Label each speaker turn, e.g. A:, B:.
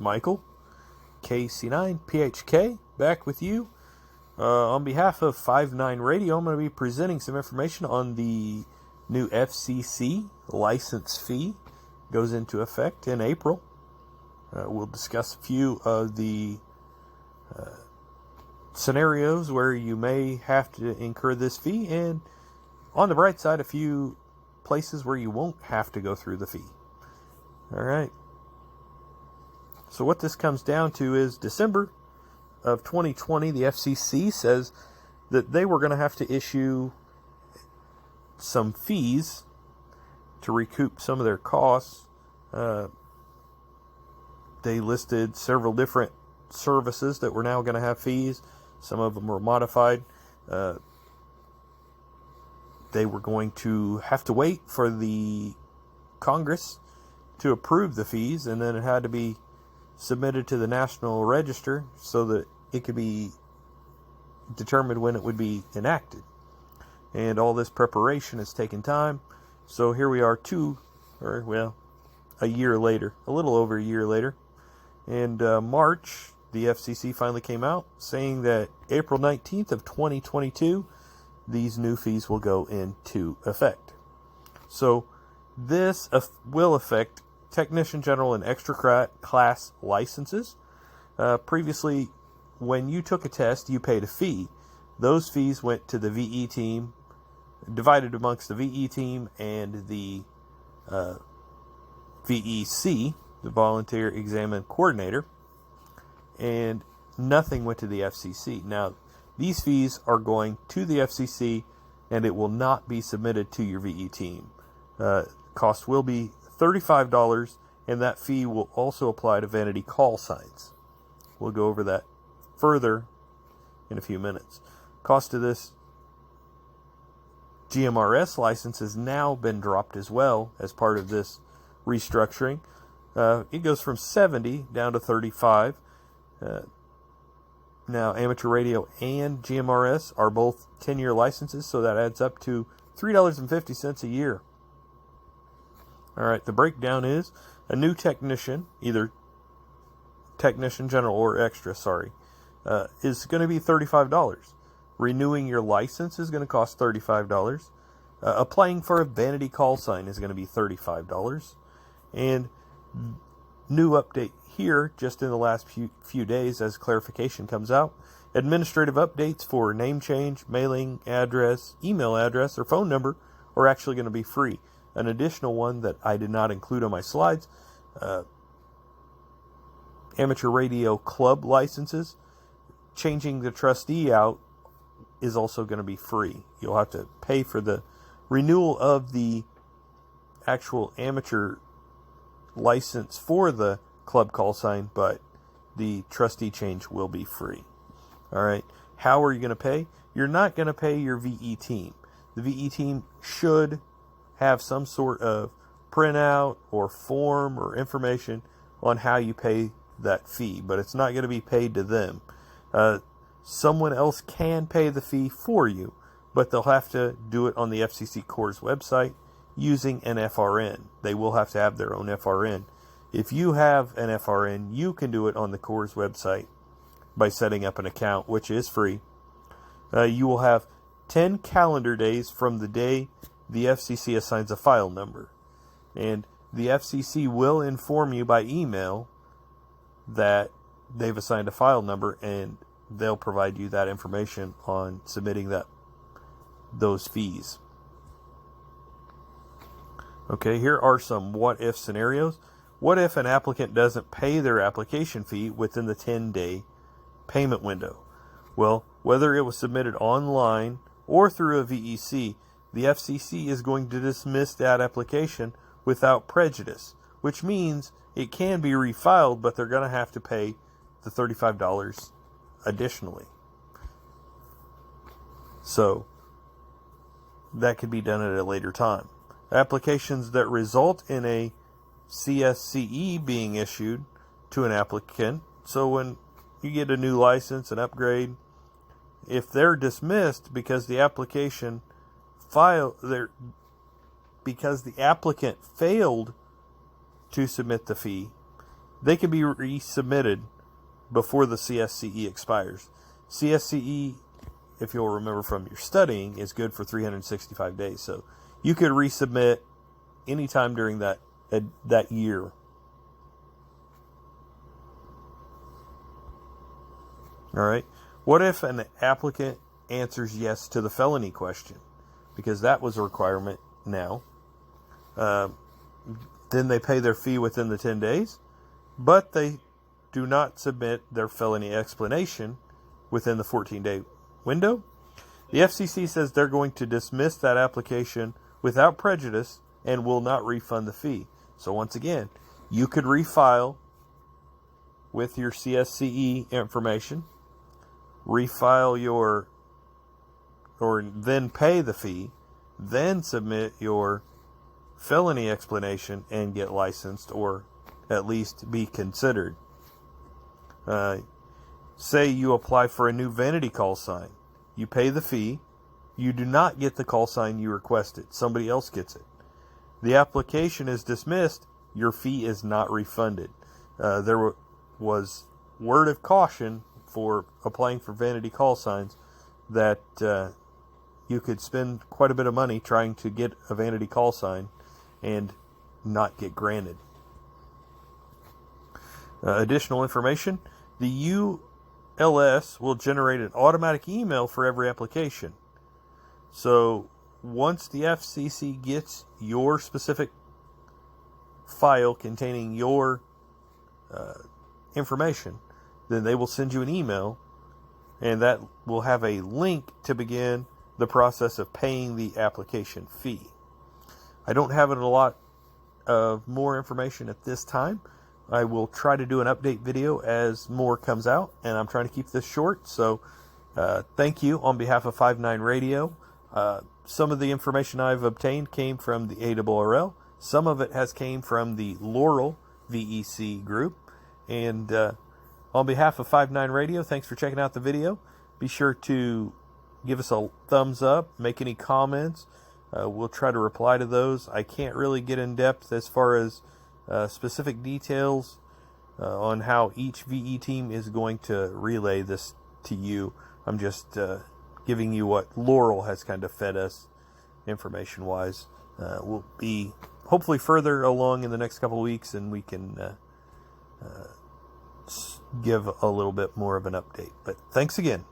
A: Michael, KC9PHK, back with you. On behalf of 5-9 Radio, I'm going to be presenting some information on the new FCC license fee. Goes into effect in April. We'll discuss a few of the scenarios where you may have to incur this fee, and on the bright side, a few places where you won't have to go through the fee. All right. So what this comes down to is December of 2020, the FCC says that they were going to have to issue some fees to recoup some of their costs. They listed several different services that were now going to have fees. Some of them were modified. They were going to have to wait for the Congress to approve the fees, and then it had to be submitted to the National Register so that it could be determined when it would be enacted. And all this preparation has taken time. So here we are a year later, a little over a year later. And March, the FCC finally came out saying that April 19th of 2022, these new fees will go into effect. So this will affect Technician General and Extra Class licenses. Previously, when you took a test, you paid a fee. Those fees went to the VE team, divided amongst the VE team and the VEC, the Volunteer Examination Coordinator, and nothing went to the FCC. Now, these fees are going to the FCC, and it will not be submitted to your VE team. Cost will be $35, and that fee will also apply to vanity call signs. We'll go over that further in a few minutes. Cost of this GMRS license has now been dropped as well as part of this restructuring. It goes from $70 down to $35. Now, amateur radio and GMRS are both 10-year licenses, so that adds up to $3.50 a year. All right, the breakdown is a new technician, either Technician General or Extra, is going to be $35. Renewing your license is going to cost $35. Applying for a vanity call sign is going to be $35. And new update here, just in the last few days as clarification comes out, administrative updates for name change, mailing address, email address, or phone number are actually going to be free. An additional one that I did not include on my slides, amateur radio club licenses, changing the trustee out is also going to be free. You'll have to pay for the renewal of the actual amateur license for the club call sign, but the trustee change will be free. All right. How are you going to pay? You're not going to pay your VE team. The VE team should have some sort of printout or form or information on how you pay that fee, but it's not going to be paid to them. Someone else can pay the fee for you, but they'll have to do it on the FCC Corps website using an FRN. They will have to have their own FRN. If you have an FRN, you can do it on the Corps website by setting up an account, which is free. You will have 10 calendar days from the day the FCC assigns a file number. And the FCC will inform you by email that they've assigned a file number, and they'll provide you that information on submitting those fees. Okay, here are some what-if scenarios. What if an applicant doesn't pay their application fee within the 10-day payment window? Well, whether it was submitted online or through a VEC, the FCC is going to dismiss that application without prejudice, which means it can be refiled, but they're going to have to pay the $35 additionally. So that could be done at a later time. Applications that result in a CSCE being issued to an applicant, so when you get a new license, an upgrade, if they're dismissed because the applicant failed to submit the fee, they can be resubmitted before the CSCE expires. CSCE, if you'll remember from your studying, is good for 365 days. So you could resubmit anytime during that year. All right. What if an applicant answers yes to the felony question? Because that was a requirement now. Then they pay their fee within the 10 days, but they do not submit their felony explanation within the 14-day window. The FCC says they're going to dismiss that application without prejudice and will not refund the fee. So once again, you could refile with your CSCE information, refile or then pay the fee, then submit your felony explanation and get licensed, or at least be considered. Say you apply for a new vanity call sign. You pay the fee. You do not get the call sign you requested. Somebody else gets it. The application is dismissed. Your fee is not refunded. There was word of caution for applying for vanity call signs that you could spend quite a bit of money trying to get a vanity call sign and not get granted. Additional information: the ULS will generate an automatic email for every application. So once the FCC gets your specific file containing your information, then they will send you an email, and that will have a link to begin the process of paying the application fee. I don't have a lot of more information at this time. I will try to do an update video as more comes out, and I'm trying to keep this short. So thank you on behalf of 5.9 Radio. Some of the information I've obtained came from the ARRL. Some of it has came from the Laurel VEC group. And on behalf of 5.9 Radio, thanks for checking out the video. Be sure to give us a thumbs up, make any comments. We'll try to reply to those. I can't really get in depth as far as specific details on how each VE team is going to relay this to you. I'm just giving you what Laurel has kind of fed us information-wise. We'll be hopefully further along in the next couple of weeks, and we can give a little bit more of an update. But thanks again.